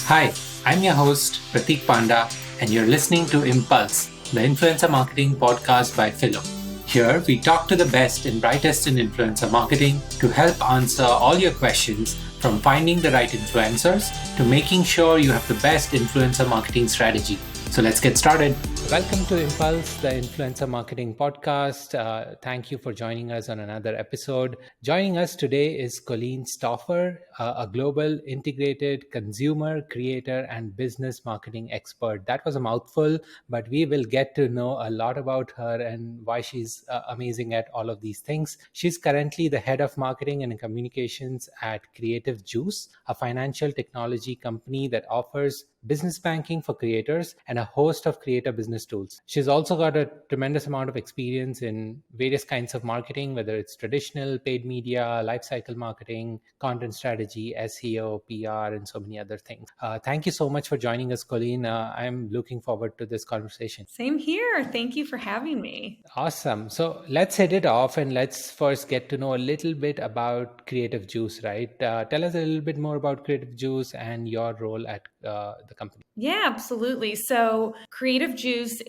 Hi, I'm your host, Prateek Panda, and you're listening to Impulse, the influencer marketing podcast by Phyllo. Here, we talk to the best and brightest in influencer marketing to help answer all your questions, from finding the right influencers to making sure you have the best influencer marketing strategy. So let's get started. Welcome to Impulse, the influencer marketing podcast. Thank you for joining us on another episode. Joining us today is Colleen Stauffer, a global integrated consumer, creator, and business marketing expert. That was a mouthful, but we will get to know a lot about her and why she's amazing at all of these things. She's currently the head of marketing and communications at Creative Juice, a financial technology company that offers business banking for creators and a host of creator business tools. She's also got a tremendous amount of experience in various kinds of marketing, whether it's traditional, paid media, lifecycle marketing, content strategy, SEO, PR, and so many other things. Thank you so much for joining us, Colleen. I'm looking forward to this conversation. Same here. Thank you for having me. Awesome. So let's hit it off and let's first get to know a little bit about Creative Juice, right? Tell us a little bit more about Creative Juice and your role at the company. Yeah, absolutely. So Creative Juice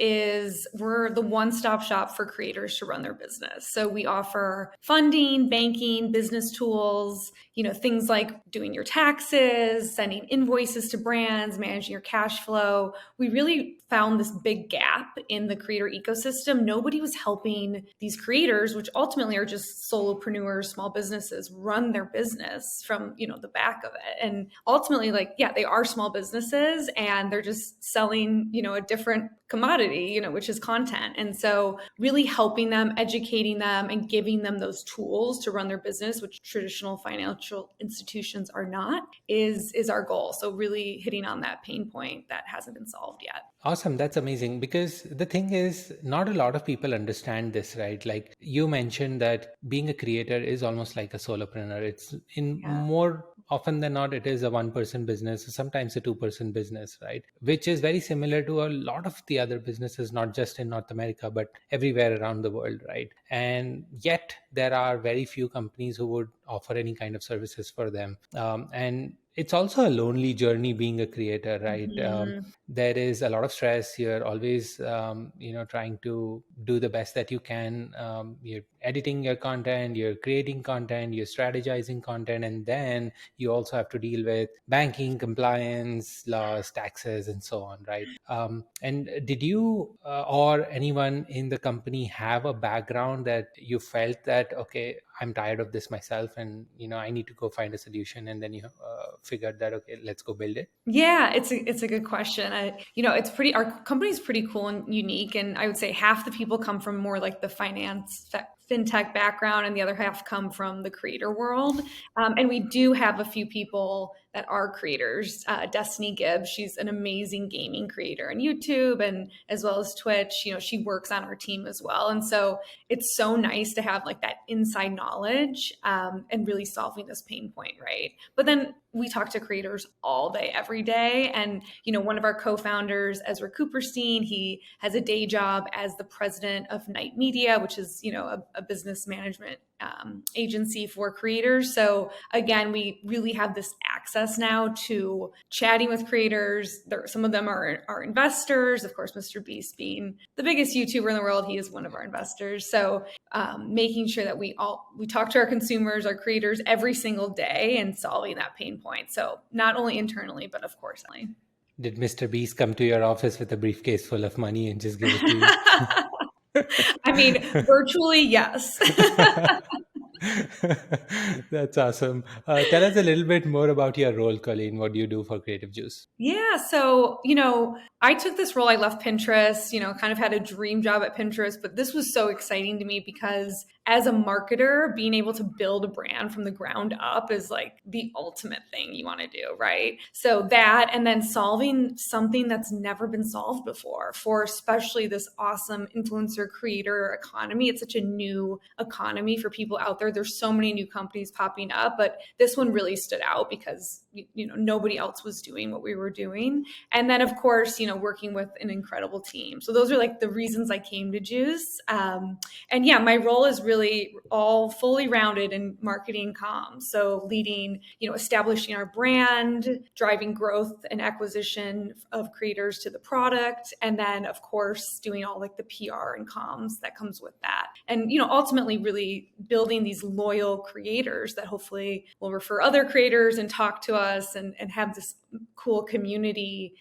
we're the one-stop shop for creators to run their business. So we offer funding, banking, business tools, things like doing your taxes, sending invoices to brands, managing your cash flow. We really found this big gap in the creator ecosystem. Nobody was helping these creators, which ultimately are just solopreneurs, small businesses, run their business from, the back of it. And ultimately, they are small businesses and they're just selling, a different commodity, which is content. And so really helping them, educating them, and giving them those tools to run their business, which traditional financial institutions are not, is our goal. So really hitting on that pain point that hasn't been solved yet. Awesome. That's amazing, because the thing is, not a lot of people understand this, right? Like you mentioned that being a creator is almost like a solopreneur. It's more often than not, it is a one-person business, sometimes a two-person business, right? Which is very similar to a lot of the other businesses, not just in North America, but everywhere around the world, right? And yet there are very few companies who would offer any kind of services for them. And it's also a lonely journey being a creator, right? There is a lot of stress. You're always, trying to do the best that you can. You're editing your content, you're creating content, you're strategizing content, and then you also have to deal with banking, compliance, laws, taxes, and so on, right? And did you or anyone in the company have a background that you felt that, okay, I'm tired of this myself and, I need to go find a solution, and then you figured that, okay, let's go build it? Yeah, it's a good question. Our company's pretty cool and unique. And I would say half the people come from more like the fintech background, and the other half come from the creator world. And we do have a few people that are creators. Destiny Gibbs, she's an amazing gaming creator on YouTube and as well as Twitch. She works on our team as well. And so it's so nice to have like that inside knowledge and really solving this pain point, right? But then we talk to creators all day, every day. And, one of our co-founders, Ezra Cooperstein, he has a day job as the president of Night Media, which is, a business management agency for creators. So again, we really have this access now to chatting with creators. Some of them are investors. Of course, Mr. Beast being the biggest YouTuber in the world, he is one of our investors. So making sure that we talk to our consumers, our creators every single day, and solving that pain point. So not only internally, but of course. Did Mr. Beast come to your office with a briefcase full of money and just give it to you? I mean, virtually, yes. That's awesome. Tell us a little bit more about your role, Colleen. What do you do for Creative Juice? Yeah. So, I took this role. I left Pinterest, kind of had a dream job at Pinterest, but this was so exciting to me because as a marketer, being able to build a brand from the ground up is like the ultimate thing you want to do, right? So that, and then solving something that's never been solved before for especially this awesome influencer creator economy. It's such a new economy for people out there. There's so many new companies popping up, but this one really stood out because, nobody else was doing what we were doing. And then of course, working with an incredible team. So those are like the reasons I came to Juice. And yeah, my role is really really all fully rounded in marketing comms. So leading, establishing our brand, driving growth and acquisition of creators to the product, and then of course doing all like the PR and comms that comes with that. And ultimately really building these loyal creators that hopefully will refer other creators and talk to us and have this cool community,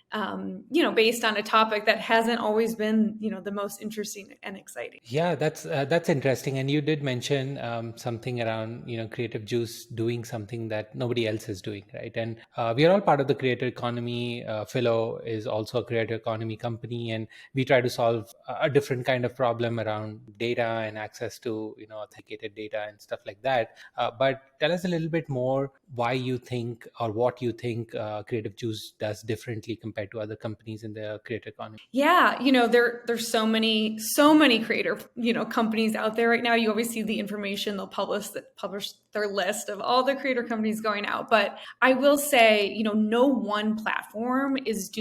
based on a topic that hasn't always been, the most interesting and exciting. Yeah, that's interesting. And you did mention something around Creative Juice doing something that nobody else is doing, right? And we are all part of the creator economy. Phyllo is also a creator economy company, and we try to solve a different kind of problem around data and access to authenticated data and stuff like that. But tell us a little bit more why you think or what you think Creative Juice does differently compared to other companies in the creator economy. Yeah, there's so many creator, companies out there right now. You always see the information they'll publish their list of all the creator companies going out. But I will say, no one platform is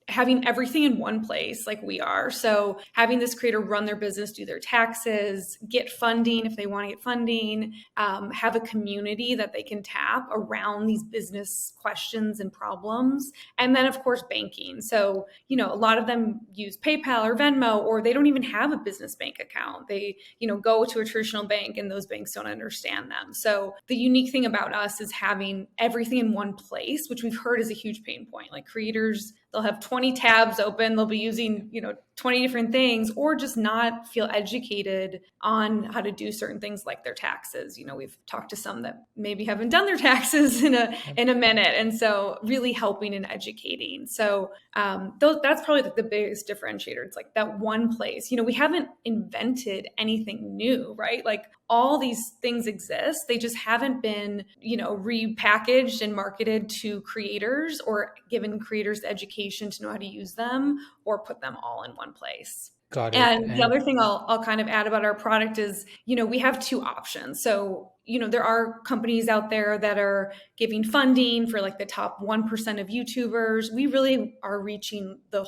having everything in one place like we are. So having this creator run their business, do their taxes, get funding if they want to get funding, have a community that they can tap around these business questions and problems. And then of course, banking. So, a lot of them use PayPal or Venmo, or they don't even have a business bank account. They, go to a traditional bank and those banks don't understand them. So the unique thing about us is having everything in one place, which we've heard is a huge pain point. Like creators, they'll have 20 tabs open. They'll be using, 20 different things, or just not feel educated on how to do certain things like their taxes. We've talked to some that maybe haven't done their taxes in a minute. And so really helping and educating. So that's probably the biggest differentiator. It's like that one place. We haven't invented anything new, right? Like all these things exist. They just haven't been, repackaged and marketed to creators or given creators the education to know how to use them or put them all in one place. Got it. And the other thing I'll kind of add about our product is, we have two options. So, there are companies out there that are giving funding for like the top 1% of YouTubers. We really are reaching the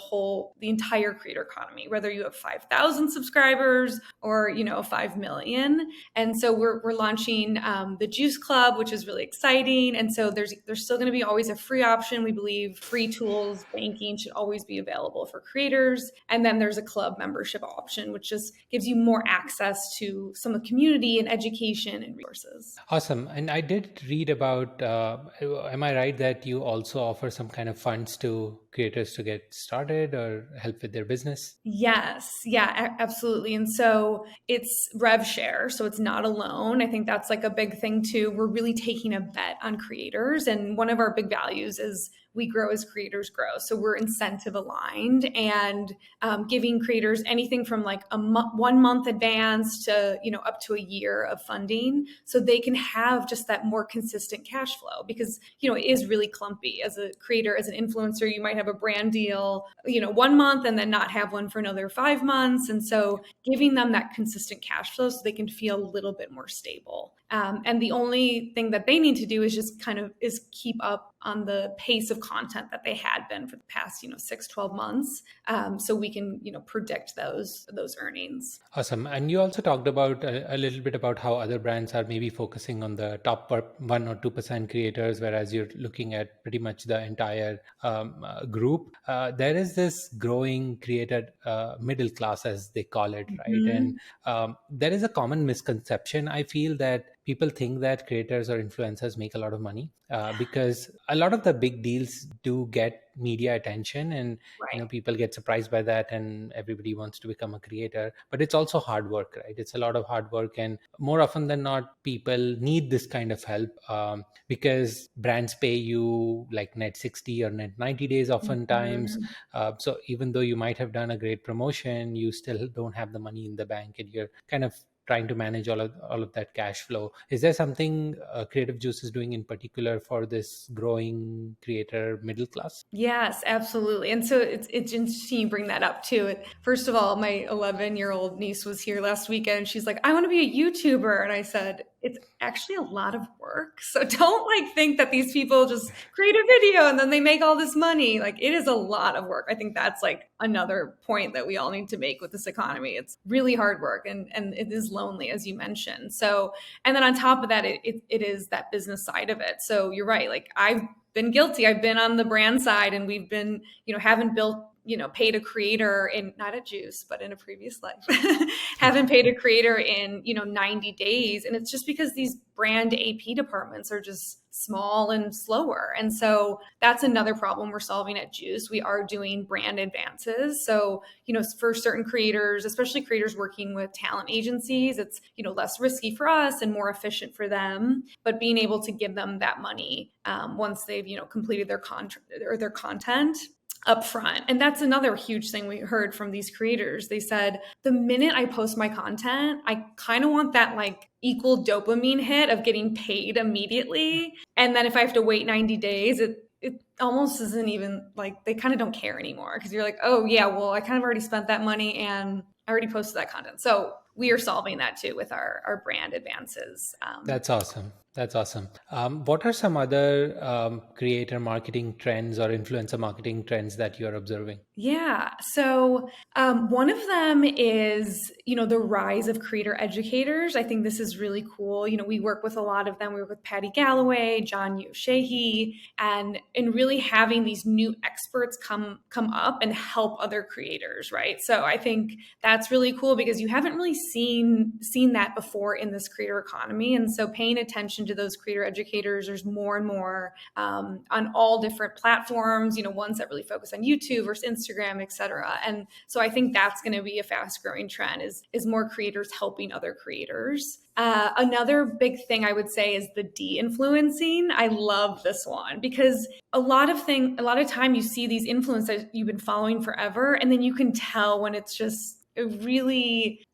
entire creator economy, whether you have 5,000 subscribers or, 5 million. And so we're launching the Juice Club, which is really exciting. And so there's still going to be always a free option. We believe free tools, banking should always be available for creators. And then there's a club membership option, which just gives you more access to some of the community and education and resources. Awesome. And I did read about, am I right that you also offer some kind of funds to creators to get started or help with their business? Yes. Yeah, absolutely. And so it's rev share. So it's not a loan. I think that's like a big thing too. We're really taking a bet on creators. And one of our big values is we grow as creators grow. So we're incentive aligned and giving creators anything from like 1 month advance to, up to a year of funding so they can have just that more consistent cash flow because, it is really clumpy as a creator, as an influencer. You might have a brand deal, 1 month and then not have one for another 5 months. And so giving them that consistent cash flow so they can feel a little bit more stable. And the only thing that they need to do is just is keep up on the pace of content that they had been for the past, 6-12 months. So we can, predict those earnings. Awesome. And you also talked about a little bit about how other brands are maybe focusing on the top 1 or 2% creators, whereas you're looking at pretty much the entire group. There is this growing creator middle class, as they call it, right? Mm-hmm. And there is a common misconception. I feel that people think that creators or influencers make a lot of money because a lot of the big deals do get media attention and Right. people get surprised by that and everybody wants to become a creator, but it's also hard work, right? It's a lot of hard work, and more often than not people need this kind of help because brands pay you like net 60 or net 90 days oftentimes. So even though you might have done a great promotion, you still don't have the money in the bank and you're kind of trying to manage all of that cash flow. Is there something Creative Juice is doing in particular for this growing creator middle class? Yes, absolutely. And so it's interesting you bring that up too. First of all, my 11-year-old niece was here last weekend. She's like, I want to be a YouTuber. And I said, it's actually a lot of work. So don't think that these people just create a video and then they make all this money. Like it is a lot of work. I think that's like another point that we all need to make with this economy. It's really hard work and it is lonely, as you mentioned. So, and then on top of that, it is that business side of it. So you're right. Like I've been guilty. I've been on the brand side, and we've been, haven't built, paid a creator in, not at Juice, but in a previous life, haven't paid a creator in, 90 days. And it's just because these brand AP departments are just small and slower. And so that's another problem we're solving at Juice. We are doing brand advances. So, for certain creators, especially creators working with talent agencies, it's, less risky for us and more efficient for them, but being able to give them that money once they've, completed their contract or their content up front. And that's another huge thing we heard from these creators. They said, the minute I post my content, I kind of want that like equal dopamine hit of getting paid immediately. And then if I have to wait 90 days, it almost isn't even like, they kind of don't care anymore, because you're like, oh yeah, well, I kind of already spent that money and I already posted that content. So we are solving that too with our brand advances. That's awesome. That's awesome. What are some other creator marketing trends or influencer marketing trends that you're observing? Yeah. So one of them is, the rise of creator educators. I think this is really cool. We work with a lot of them. We work with Patty Galloway, John Yoshihei, and really having these new experts come up and help other creators, right? So I think that's really cool, because you haven't really seen that before in this creator economy. And so paying attention to those creator educators, there's more and more on all different platforms, ones that really focus on YouTube versus Instagram, et cetera. And so I think that's going to be a fast growing trend, is more creators helping other creators. Another big thing I would say is the de-influencing. I love this one, because a lot of time you see these influencers you've been following forever, and then you can tell when it's just a really,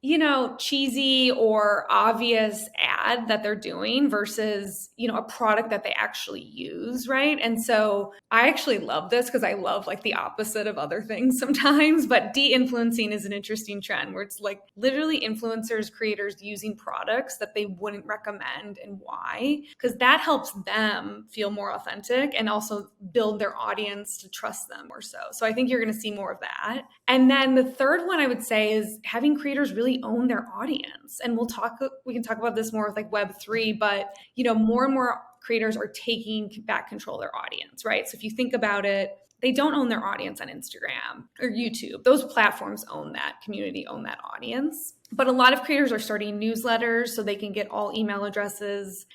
cheesy or obvious ad that they're doing versus, a product that they actually use, right? And so I actually love this, because I love like the opposite of other things sometimes, but de-influencing is an interesting trend where it's like literally influencers, creators using products that they wouldn't recommend, and why? Because that helps them feel more authentic and also build their audience to trust them more so. So I think you're going to see more of that. And then the third one I would say is having creators really own their audience. And we can talk about this more with like Web3, but more and more creators are taking back control of their audience, right? So if you think about it, they don't own their audience on Instagram or YouTube. Those platforms own that community, own that audience. But a lot of creators are starting newsletters so they can get all email addresses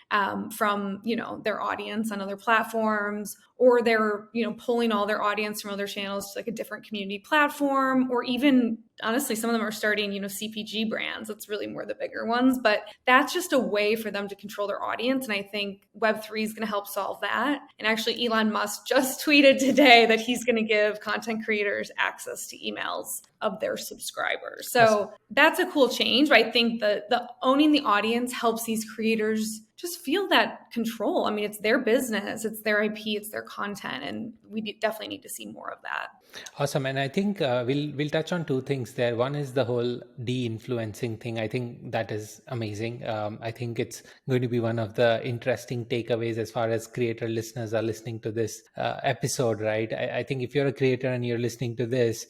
from, their audience on other platforms, or they're, pulling all their audience from other channels to like a different community platform, or even honestly, some of them are starting, CPG brands. That's really more the bigger ones, but that's just a way for them to control their audience. And I think Web3 is going to help solve that. And actually, Elon Musk just tweeted today that he's going to give content creators access to emails of their subscribers. So that's a cool change. But I think the owning the audience helps these creators just feel that control. I mean, it's their business, it's their IP, it's their content, and we definitely need to see more of that. Awesome. And I think we'll touch on two things there. One is the whole de-influencing thing. I think that is amazing. I think it's going to be one of the interesting takeaways as far as creator listeners are listening to this episode, right? I think if you're a creator and you're listening to this,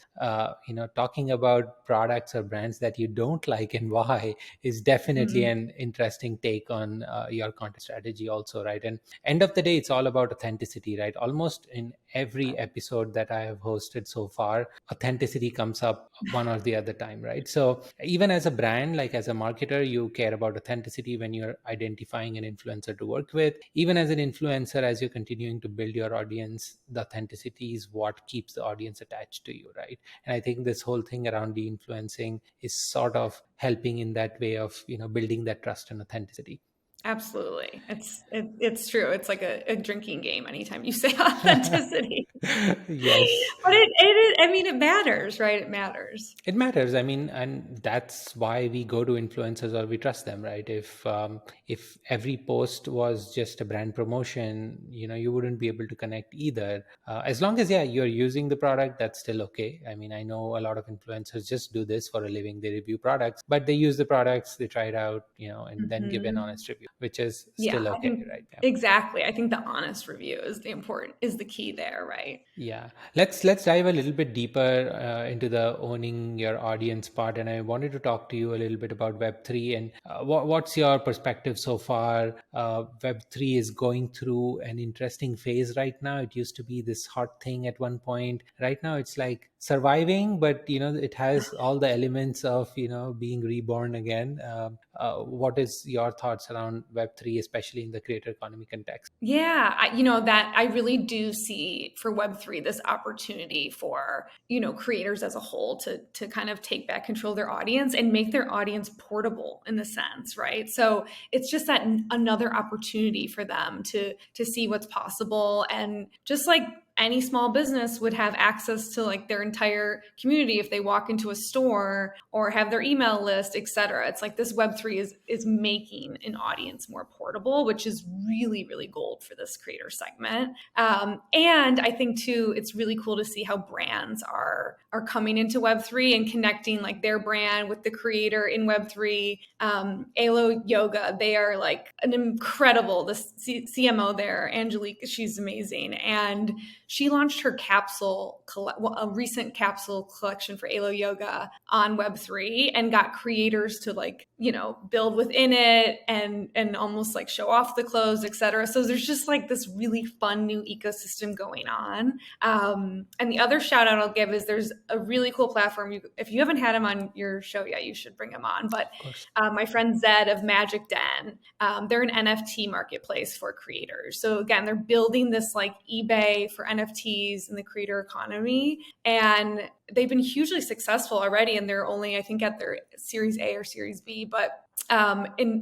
talking about products or brands that you don't like and why is definitely an interesting take on your content strategy also, right? And end of the day, it's all about authenticity, right? Almost in every episode that I have hosted so far, authenticity comes up one or the other time, right? So even as a brand, like as a marketer, you care about authenticity when you're identifying an influencer to work with. Even as an influencer, as you're continuing to build your audience, the authenticity is what keeps the audience attached to you, right? And I think this whole thing around de-influencing is sort of helping in that way of, building that trust and authenticity. Absolutely. It's true. It's like a drinking game anytime you say authenticity. Yes. But it matters, right? It matters. It matters. I mean, and that's why we go to influencers or we trust them, right? If every post was just a brand promotion, you wouldn't be able to connect either. As long as, you're using the product, that's still okay. I mean, I know a lot of influencers just do this for a living. They review products, but they use the products, they try it out, and then give an honest review. which is Yeah, still I okay, think right? Yeah. exactly. I think the honest review is the key there, right? Yeah, let's dive a little bit deeper into the owning your audience part, and I wanted to talk to you a little bit about Web3 and what's your perspective so far. Web3 is going through an interesting phase right now. It used to be this hot thing at one point. Right now, it's like surviving, but it has all the elements of being reborn again. What is your thoughts around Web3, especially in the creator economy context? Yeah, that I really do see for Web3 this opportunity for, creators as a whole to kind of take back control of their audience and make their audience portable in the sense, right? So it's just that another opportunity for them to see what's possible, and just like any small business would have access to like their entire community if they walk into a store or have their email list, et cetera. It's like this Web3 is making an audience more portable, which is really, really gold for this creator segment. And I think too, it's really cool to see how brands are coming into Web3 and connecting like their brand with the creator in Web3. Alo Yoga, they are like an incredible, the CMO there, Angelique, she's amazing. And she launched her a recent capsule collection for Alo Yoga on Web3 and got creators to like, build within it and almost like show off the clothes, et cetera. So there's just like this really fun new ecosystem going on. And the other shout out I'll give is there's a really cool platform. If you haven't had him on your show yet, you should bring him on. But my friend Zed of Magic Den, they're an NFT marketplace for creators. So again, they're building this like eBay for NFTs in the creator economy. And they've been hugely successful already. And they're only, I think, at their Series A or Series B. But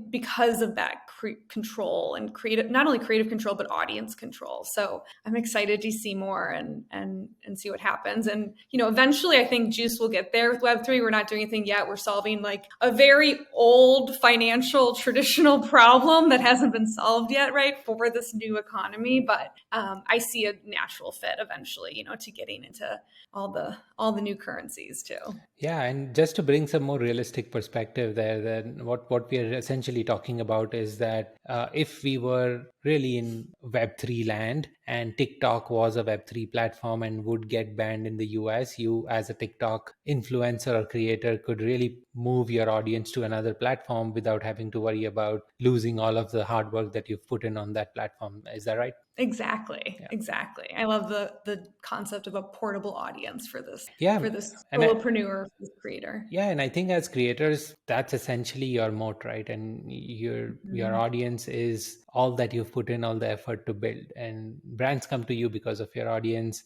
because of that control and not only creative control, but audience control. So I'm excited to see more and see what happens. And, eventually I think Juice will get there with Web3. We're not doing anything yet. We're solving like a very old financial traditional problem that hasn't been solved yet, right, for this new economy. But I see a natural fit eventually, to getting into all the new currencies too. Yeah, and just to bring some more realistic perspective there, then what we are essentially talking about is that if we were really in Web3 land and TikTok was a Web3 platform and would get banned in the US, you as a TikTok influencer or creator could really move your audience to another platform without having to worry about losing all of the hard work that you've put in on that platform. Is that right? Exactly. Yeah. Exactly. I love the concept of a portable audience for this Yeah. And solopreneur, this creator. yeah, and I think as creators, that's essentially your moat, right? And your audience is all that you've put in all the effort to build, and brands come to you because of your audience.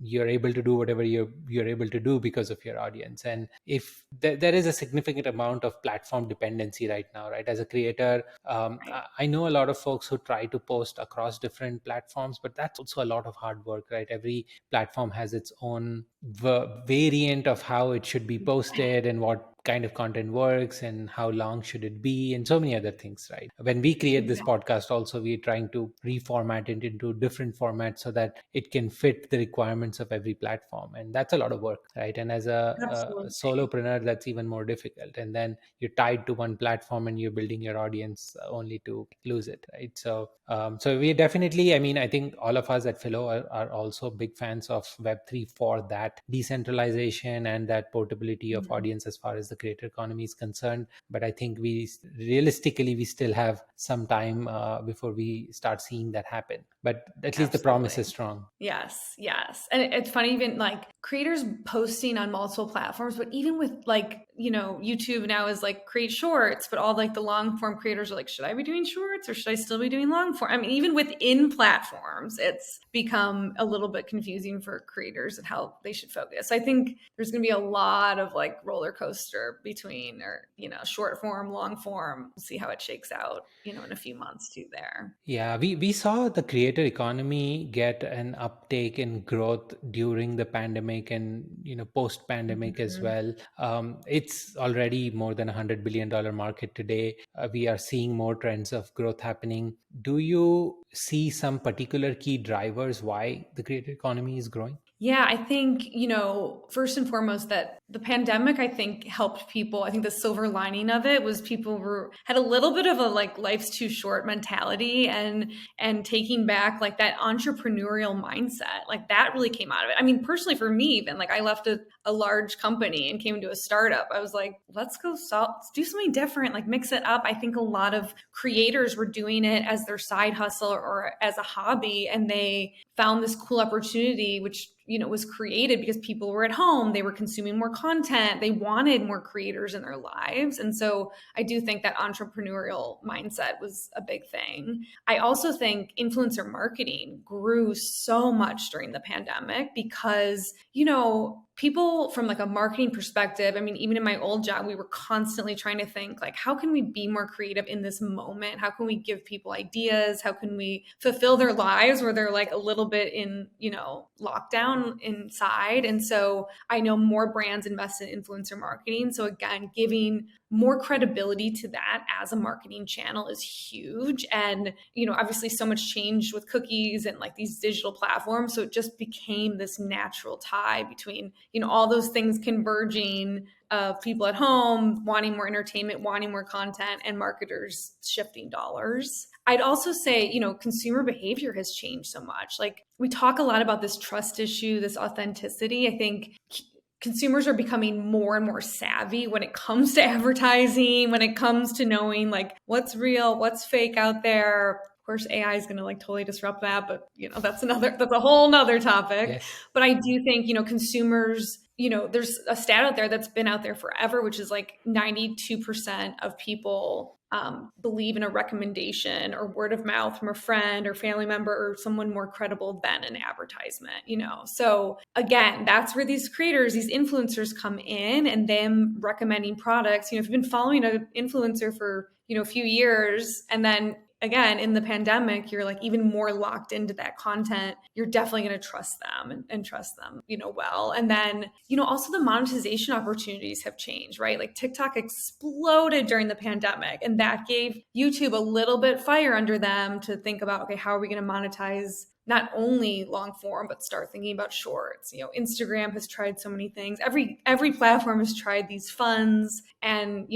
You're able to do whatever you're able to do because of your audience. And if there is a significant amount of platform dependency right now, right? As a creator, I know a lot of folks who try to post across different platforms, but that's also a lot of hard work, right? Every platform has its own variant of how it should be posted and what kind of content works and how long should it be and so many other things, right? When we create this podcast also, we're trying to reformat it into different formats so that it can fit the requirements of every platform, and that's a lot of work, right? And as a solopreneur, that's even more difficult, and then you're tied to one platform and you're building your audience only to lose it, right? So we definitely, I think all of us at Phyllo are also big fans of Web3 for that decentralization and that portability of audience as far as the creator economy is concerned. But I think we still have some time before we start seeing that happen. But at least the promise is strong. Yes. And it's funny, even like creators posting on multiple platforms, but even with like, YouTube now is like create shorts, but all like the long form creators are like, should I be doing shorts or should I still be doing long form? Even within platforms, it's become a little bit confusing for creators and how they should focus. I think there's going to be a lot of like roller coaster between, or, short form, long form. We'll see how it shakes out, in a few months too there. Yeah, we saw the creator economy get an uptake in growth during the pandemic and post pandemic as well. It's already more than $100 billion market today. We are seeing more trends of growth happening. Do you see some particular key drivers why the creator economy is growing? Yeah, I think, first and foremost that the pandemic, I think, helped people. I think the silver lining of it was people had a little bit of a like life's too short mentality, and taking back like that entrepreneurial mindset. Like that really came out of it. I mean, personally for me, even like I left a large company and came to a startup. I was like, let's go do something different, like mix it up. I think a lot of creators were doing it as their side hustle or as a hobby, and they found this cool opportunity, which was created because people were at home, they were consuming more content, they wanted more creators in their lives. And so I do think that entrepreneurial mindset was a big thing. I also think influencer marketing grew so much during the pandemic because people from like a marketing perspective, I mean, even in my old job, we were constantly trying to think like, how can we be more creative in this moment? How can we give people ideas? How can we fulfill their lives where they're like a little bit in, lockdown inside? And so I know more brands invest in influencer marketing. So again, giving more credibility to that as a marketing channel is huge. And, obviously so much changed with cookies and like these digital platforms. So it just became this natural tie between, all those things converging of people at home wanting more entertainment, wanting more content, and marketers shifting dollars. I'd also say, consumer behavior has changed so much. Like we talk a lot about this trust issue, this authenticity. I think consumers are becoming more and more savvy when it comes to advertising, when it comes to knowing like what's real, what's fake out there. Of course, AI is going to like totally disrupt that, but that's a whole nother topic. Yes. But I do think, consumers, there's a stat out there that's been out there forever, which is like 92% of people believe in a recommendation or word of mouth from a friend or family member or someone more credible than an advertisement, So again, that's where these creators, these influencers come in, and them recommending products. If you've been following an influencer for, a few years, and then again, in the pandemic, you're like even more locked into that content. You're definitely going to trust them and trust them, well. And then, also the monetization opportunities have changed, right? Like TikTok exploded during the pandemic, and that gave YouTube a little bit fire under them to think about, okay, how are we going to monetize not only long form, but start thinking about shorts. Instagram has tried so many things. Every platform has tried these funds, and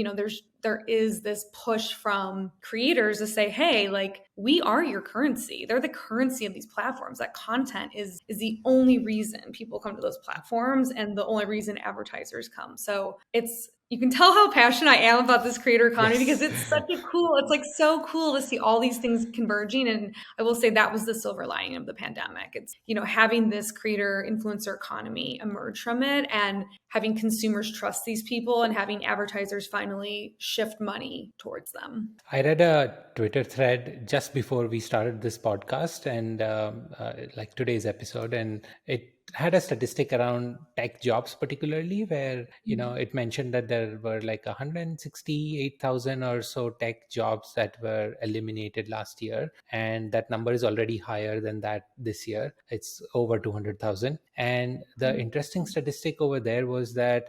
there is this push from creators to say, hey, like we are your currency. They're the currency of these platforms. That content is the only reason people come to those platforms and the only reason advertisers come. So you can tell how passionate I am about this creator economy, yes, because it's like so cool to see all these things converging. And I will say that was the silver lining of the pandemic. It's, having this creator influencer economy emerge from it, and having consumers trust these people, and having advertisers finally shift money towards them. I read a Twitter thread just before we started this podcast and like today's episode, and it had a statistic around tech jobs particularly, where it mentioned that there were like 168,000 or so tech jobs that were eliminated last year, and that number is already higher than that this year. It's over 200,000. And the interesting statistic over there was that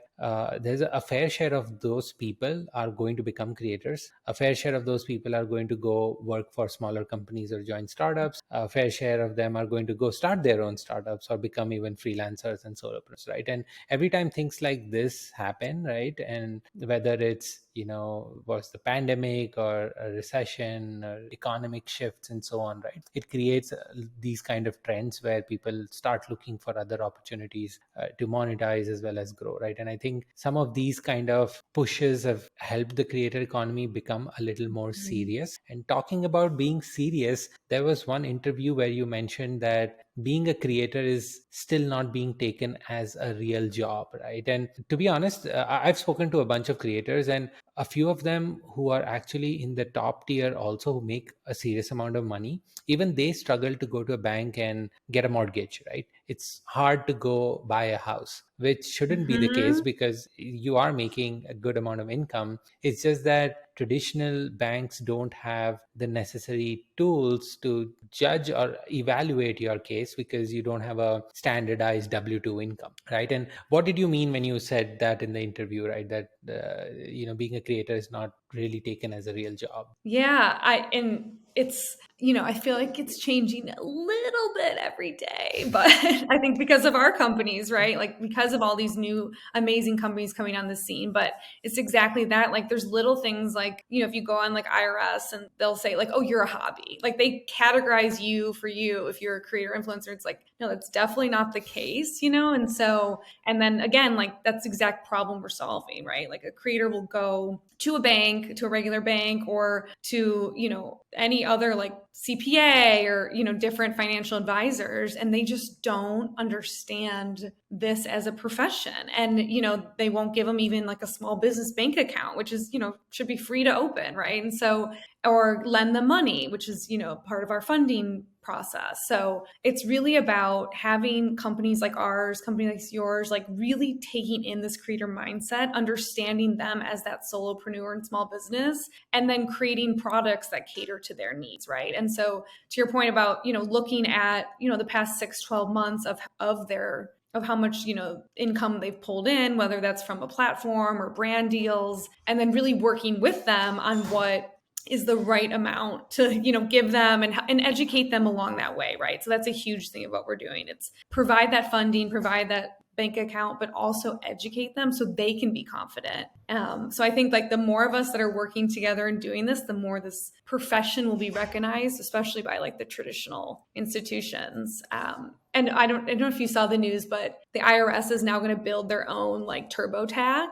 there's a fair share of those people are going to become creators. A fair share of those people are going to go work for smaller companies or join startups. A fair share of them are going to go start their own startups or become even freelancers and solopreneurs, right? And every time things like this happen, right, and whether it's was the pandemic or a recession or economic shifts and so on, right, it creates these kind of trends where people start looking for other opportunities to monetize as well as grow, right? And I think some of these kind of pushes have helped the creator economy become a little more serious. And talking about being serious, there was one interview where you mentioned that being a creator is still not being taken as a real job, right? And to be honest, I've spoken to a bunch of creators, and a few of them who are actually in the top tier also, who make a serious amount of money, even they struggle to go to a bank and get a mortgage, right? It's hard to go buy a house, which shouldn't be the case because you are making a good amount of income. It's just that traditional banks don't have the necessary tools to judge or evaluate your case because you don't have a standardized W-2 income, right? And what did you mean when you said that in the interview, right? That, being a creator is not really taken as a real job. Yeah, and it's, I feel like it's changing a little bit every day, but I think because of our companies, right? Like because of all these new amazing companies coming on the scene, but it's exactly that. Like there's little things like, if you go on like IRS and they'll say like, oh, you're a hobby. Like they categorize you for you if you're a creator influencer. It's like, no, that's definitely not the case, And so, and then again, like that's the exact problem we're solving, right? Like a creator will go to a bank, to a regular bank, or to, any other like CPA or, different financial advisors, and they just don't understand this as a profession. And, they won't give them even like a small business bank account, which is, should be free to open, right? And so, or lend them money, which is, part of our funding process. So it's really about having companies like ours, companies like yours, like really taking in this creator mindset, understanding them as that solopreneur and small business, and then creating products that cater to their needs, right? And so to your point about, looking at, the past 6-12 months of how much, income they've pulled in, whether that's from a platform or brand deals, and then really working with them on what is the right amount to, give them and educate them along that way, right? So that's a huge thing of what we're doing. It's provide that funding, provide that bank account, but also educate them so they can be confident. So I think like the more of us that are working together and doing this, the more this profession will be recognized, especially by like the traditional institutions. And I don't know if you saw the news, but the IRS is now going to build their own like TurboTax.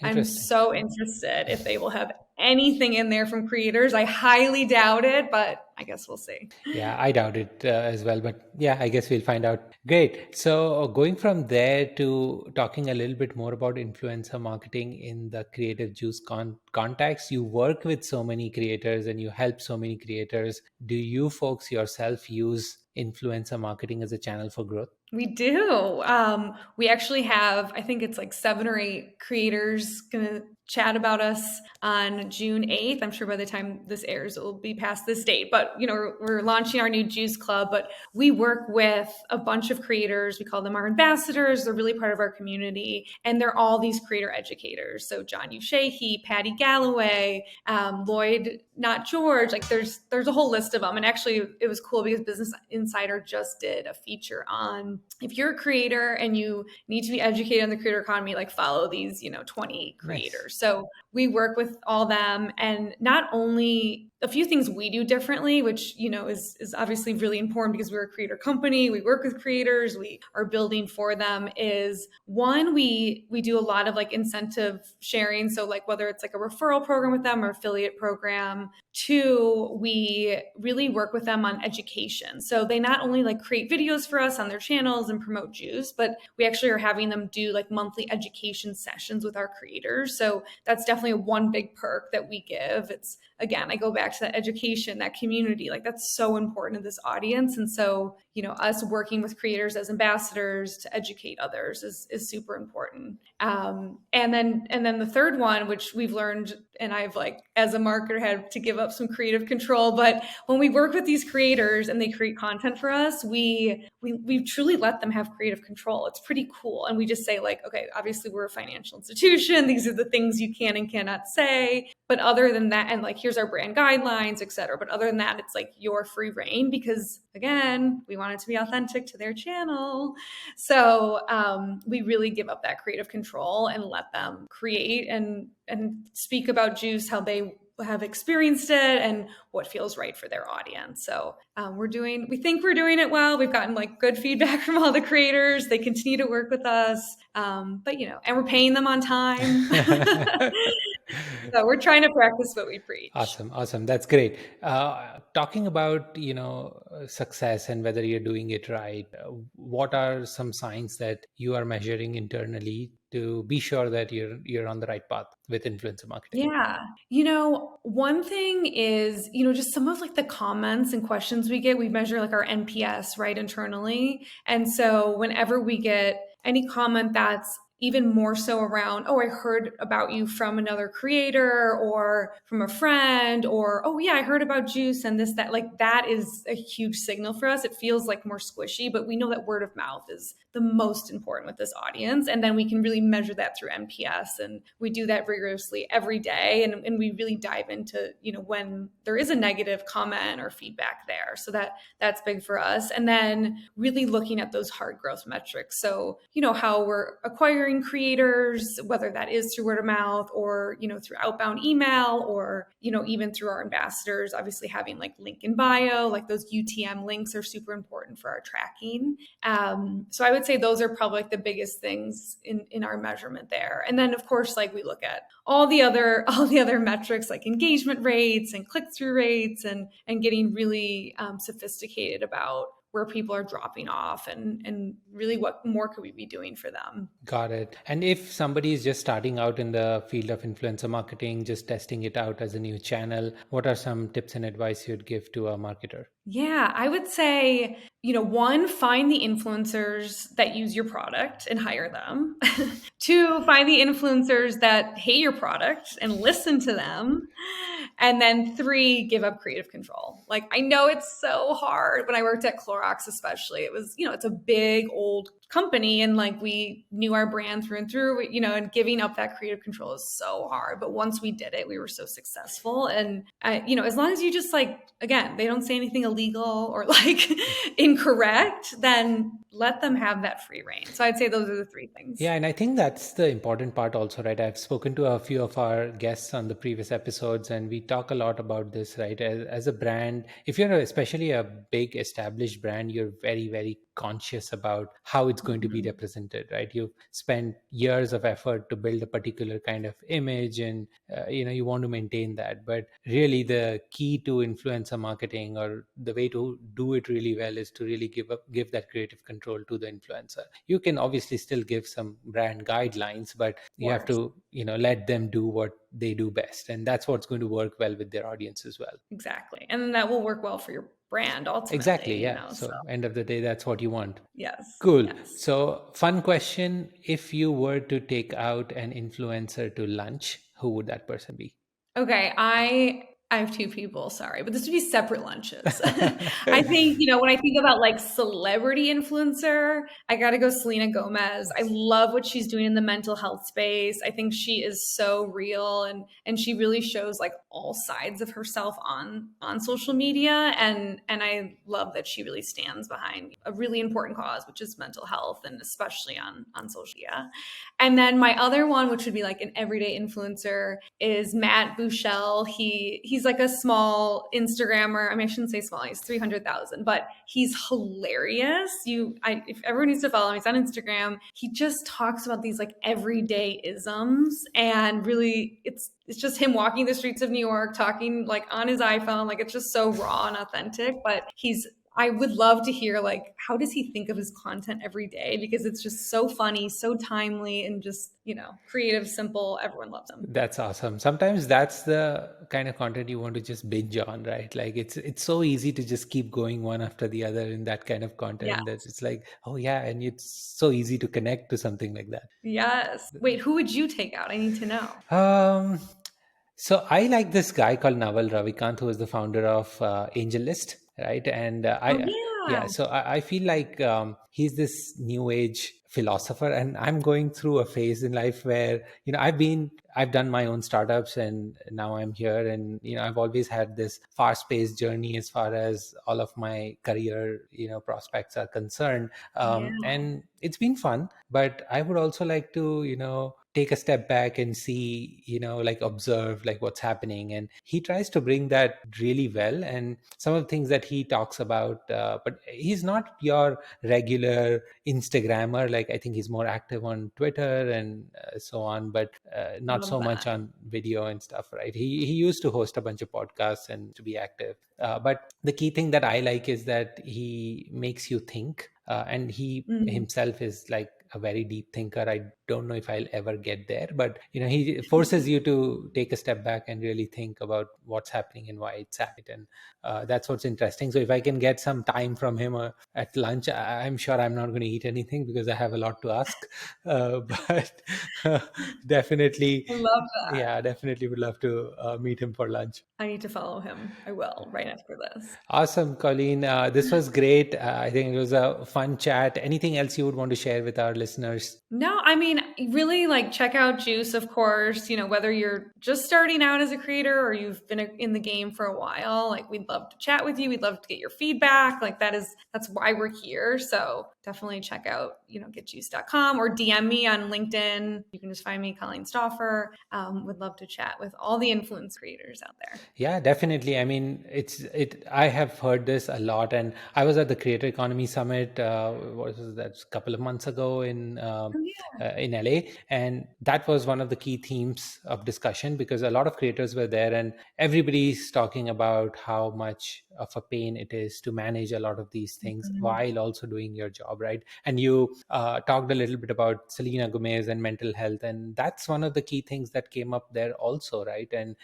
I'm so interested if they will have anything in there from creators. I highly doubt it, but I guess we'll see. Yeah, I doubt it as well, but yeah, I guess we'll find out. Great. So going from there to talking a little bit more about influencer marketing in the creative juice context, you work with so many creators and you help so many creators. Do you folks yourself use influencer marketing as a channel for growth? We do. We actually have, I think it's like 7 or 8 creators going to chat about us on June 8th. I'm sure by the time this airs, it will be past this date, but we're launching our new Juice Club, but we work with a bunch of creators. We call them our ambassadors. They're really part of our community, and they're all these creator educators. So John Ushahi, Patty Galloway, Lloyd, not George, like there's a whole list of them. And actually it was cool because Business Insider just did a feature on if you're a creator and you need to be educated on the creator economy, like follow these, 20 creators. Nice. So we work with all them, and not only a few things we do differently, which, is obviously really important because we're a creator company. We work with creators. We are building for them is one, we do a lot of like incentive sharing. So like whether it's like a referral program with them or affiliate program. 2, we really work with them on education. So they not only like create videos for us on their channels and promote Juice, but we actually are having them do like monthly education sessions with our creators. So that's definitely one big perk that we give. It's, again, I go back to that education, that community, like that's so important to this audience. And so, us working with creators as ambassadors to educate others is super important. And then the third one, which we've learned, and I've like, as a marketer, had to give up some creative control. But when we work with these creators and they create content for us, we truly let them have creative control. It's pretty cool. And we just say like, okay, obviously we're a financial institution. These are the things you can and cannot say. But other than that, and like, here's our brand guidelines, et cetera. But other than that, it's like your free reign because again, we want it to be authentic to their channel. So we really give up that creative control and let them create and speak about Juice, how they have experienced it and what feels right for their audience. So we think we're doing it well. We've gotten like good feedback from all the creators. They continue to work with us, but and we're paying them on time. So we're trying to practice what we preach. Awesome. That's great. Talking about, success and whether you're doing it right, what are some signs that you are measuring internally to be sure that you're on the right path with influencer marketing? Yeah. One thing is, just some of like the comments and questions we get, we measure like our NPS, right, internally. And so whenever we get any comment that's, even more so around, oh, I heard about you from another creator or from a friend, or, oh, yeah, I heard about juice and this, that. Like, that is a huge signal for us. It feels like more squishy, but we know that word of mouth is the most important with this audience. And then we can really measure that through NPS. And we do that rigorously every day. And we really dive into, when there is a negative comment or feedback there. So that's big for us. And then really looking at those hard growth metrics. So, how we're acquiring creators, whether that is through word of mouth or, through outbound email or, even through our ambassadors, obviously having like link in bio, like those UTM links are super important for our tracking. So I would say those are probably like the biggest things in our measurement there. And then of course, like we look at all the other metrics like engagement rates and click-through rates and getting really sophisticated about where people are dropping off and really what more could we be doing for them. Got it. And if somebody is just starting out in the field of influencer marketing, just testing it out as a new channel, what are some tips and advice you'd give to a marketer? Yeah, I would say, one, find the influencers that use your product and hire them. Two, find the influencers that hate your product and listen to them. And then three, give up creative control. Like, I know it's so hard. When I worked at Clorox, especially, it was, it's a big old company and like we knew our brand through and through, and giving up that creative control is so hard. But once we did it, we were so successful. And, as long as you just like, again, they don't say anything illegal or like incorrect, then let them have that free reign. So I'd say those are the three things. Yeah, and I think that's the important part also, right? I've spoken to a few of our guests on the previous episodes, and we talk a lot about this, right? As a brand, if you're especially a big established brand, you're very, very conscious about how it's going to be represented, right? You've spent years of effort to build a particular kind of image and, you want to maintain that. But really the key to influencer marketing or the way to do it really well is to really give that creative control to the influencer. You can obviously still give some brand guidelines, but you have to, let them do what they do best. And that's what's going to work well with their audience as well. Exactly. And then that will work well for your brand ultimately. Exactly. Yeah. So end of the day, that's what you want. Yes. Cool. Yes. So fun question. If you were to take out an influencer to lunch, who would that person be? Okay. I have two people, sorry, but this would be separate lunches. I think, when I think about like celebrity influencer, I got to go Selena Gomez. I love what she's doing in the mental health space. I think she is so real and she really shows like all sides of herself on social media. And I love that she really stands behind a really important cause, which is mental health and especially on social media. And then my other one, which would be like an everyday influencer, is Matt Buechel. He's like a small Instagrammer. I mean, I shouldn't say small. He's 300,000, but he's hilarious. If everyone needs to follow him, he's on Instagram. He just talks about these like everyday isms, and really, it's just him walking the streets of New York, talking like on his iPhone. Like, it's just so raw and authentic. But I would love to hear like, how does he think of his content every day? Because it's just so funny, so timely, and just, creative, simple. Everyone loves him. That's awesome. Sometimes that's the kind of content you want to just binge on, right? Like it's so easy to just keep going one after the other in that kind of content. That it's like, oh yeah, and it's so easy to connect to something like that. Yes. Wait, who would you take out? I need to know. So I like this guy called Naval Ravikant, who is the founder of AngelList, right? And so I feel like he's this new age philosopher, and I'm going through a phase in life where I've done my own startups, and now I'm here, and I've always had this fast-paced journey as far as all of my career prospects are concerned, and it's been fun. But I would also like to take a step back and see, like observe like what's happening. And he tries to bring that really well. And some of the things that he talks about, but he's not your regular Instagrammer. Like, I think he's more active on Twitter and so on, but not so much on video and stuff, right? He used to host a bunch of podcasts and to be active. But the key thing that I like is that he makes you think, and he himself is like a very deep thinker. I don't know if I'll ever get there, but he forces you to take a step back and really think about what's happening and why it's happening. And that's what's interesting. So if I can get some time from him at lunch, I'm sure I'm not going to eat anything because I have a lot to ask. But definitely, I love that. yeah, definitely would love to meet him for lunch. I need to follow him. I will right after this. Awesome, Colleen. This was great. I think it was a fun chat. Anything else you would want to share with our listeners? No, I mean, really check out Juice, of course, whether you're just starting out as a creator or you've been in the game for a while, we'd love to chat with you. We'd love to get your feedback. That's why we're here. So definitely check out, getjuice.com or DM me on LinkedIn. You can just find me, Colleen Stauffer. Would love to chat with all the influence creators out there. Yeah, definitely. I mean, I have heard this a lot, and I was at the Creator Economy Summit, what was that, a couple of months ago in LA, and that was one of the key themes of discussion because a lot of creators were there, and everybody's talking about how much of a pain it is to manage a lot of these things while also doing your job, right? And you talked a little bit about Selena Gomez and mental health, and that's one of the key things that came up there also, right? And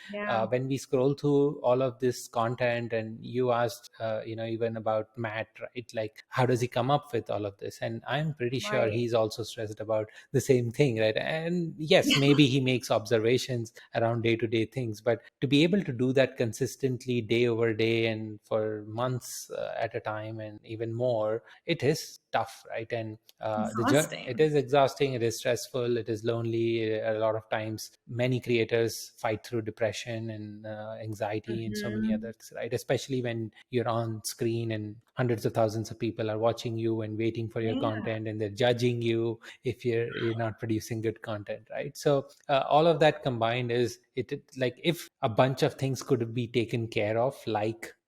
when we scroll through all of this content, and you asked even about Matt, right? How does he come up with all of this? And I'm pretty sure he's also stressed about the same thing, right? And yes, maybe he makes observations around day-to-day things, but to be able to do that consistently day over day and for months at a time and even more, it is tough, right? And it is exhausting, it is stressful, it is lonely. A lot of times many creators fight through depression and anxiety and so many others, right? Especially when you're on screen and hundreds of thousands of people are watching you and waiting for your content, and they're judging you if you're not producing good content, right? So all of that combined is if a bunch of things could be taken care of,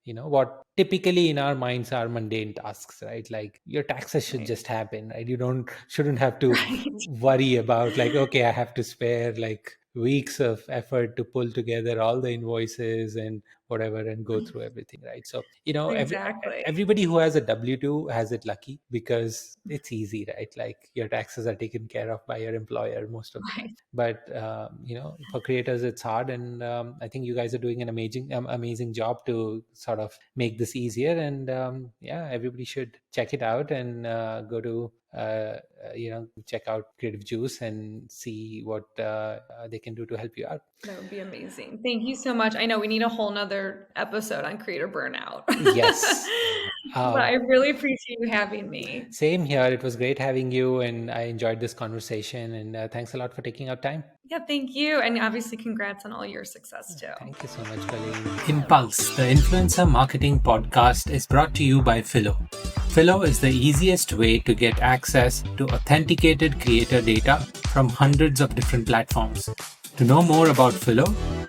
what typically in our minds are mundane tasks, right? Your taxes should just happen, right? You shouldn't have to worry about okay, I have to spare weeks of effort to pull together all the invoices and whatever and go through everything, right? So everybody who has a W-2 has it lucky because it's easy, right? Your taxes are taken care of by your employer most of the time. But for creators it's hard, and I think you guys are doing an amazing job to sort of make this easier. And everybody should check it out and go to check out Creative Juice and see what they can do to help you out. That would be amazing. Thank you so much. I know we need a whole nother episode on creator burnout. Yes. But I really appreciate you having me. Same here. It was great having you, and I enjoyed this conversation, and thanks a lot for taking out time. Yeah, thank you. And obviously congrats on all your success too. Thank you so much, Colleen. Impulse, the influencer marketing podcast, is brought to you by Phyllo. Phyllo is the easiest way to get access to authenticated creator data from hundreds of different platforms. To know more about Phyllo,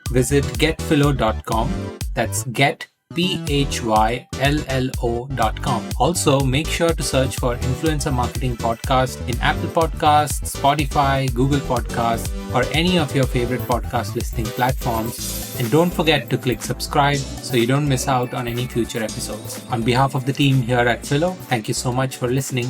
visit getphyllo.com. That's getphylo.com. Also, make sure to search for Influencer Marketing Podcast in Apple Podcasts, Spotify, Google Podcasts, or any of your favorite podcast listening platforms. And don't forget to click subscribe so you don't miss out on any future episodes. On behalf of the team here at Phyllo, thank you so much for listening.